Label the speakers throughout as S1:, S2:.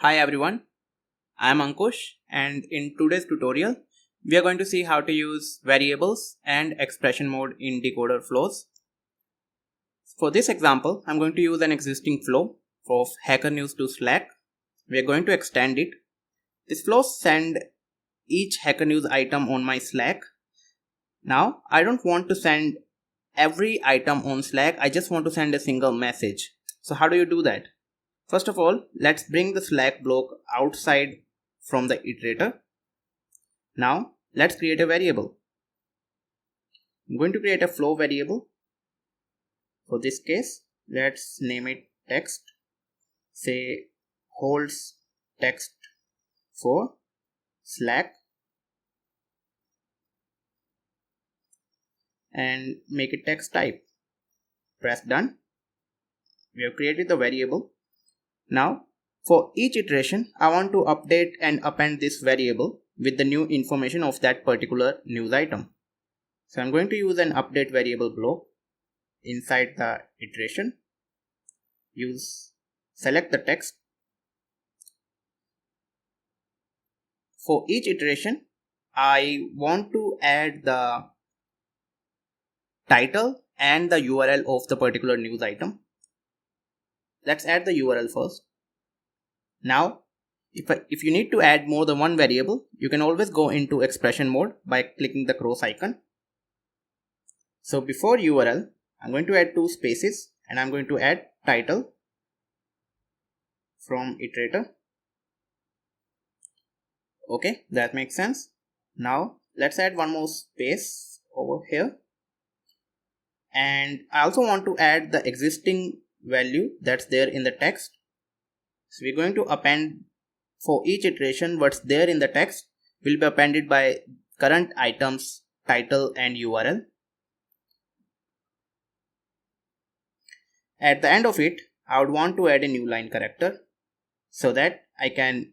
S1: Hi everyone, I am Ankush and in today's tutorial we are going to see how to use variables and expression mode in decoder flows. For this example, I am going to use an existing flow of Hacker News to Slack. We are going to extend it. This flow sends each Hacker News item on my Slack. Now I don't want to send every item on Slack, I just want to send a single message. So how do you do that? First of all, let's bring the Slack block outside from the iterator. Now, let's create a variable. I'm going to create a flow variable. For this case, let's name it text. Say holds text for Slack and make it text type. Press done. We have created the variable. Now, for each iteration, I want to update and append this variable with the new information of that particular news item. So I'm going to use an update variable block inside the iteration. Select the text. For each iteration, I want to add the title and the URL of the particular news item. Let's add the URL first. Now, if you need to add more than one variable, you can always go into expression mode by clicking the cross icon. So before URL, I'm going to add two spaces and I'm going to add title from iterator. Okay, that makes sense. Now let's add one more space over here. And I also want to add the existing value that's there in the text. So we're going to append for each iteration what's there in the text will be appended by current items title and URL. At the end of it, I would want to add a new line character so that I can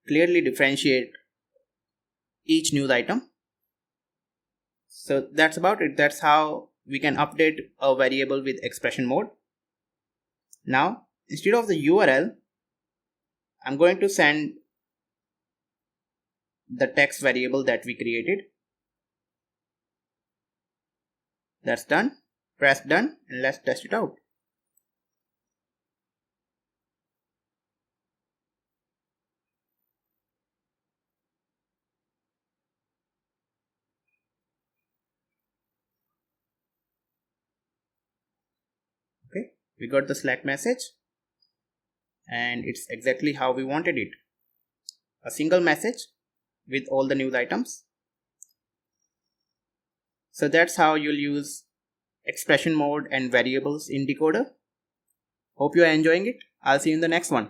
S1: clearly differentiate each news item. So that's about it. That's how we can update a variable with expression mode. Now, instead of the URL, I'm going to send the text variable that we created. That's done. Press done and let's test it out. Okay, we got the Slack message and it's exactly how we wanted it. A single message with all the news items. So that's how you'll use expression mode and variables in Dcoder. Hope you are enjoying it. I'll see you in the next one.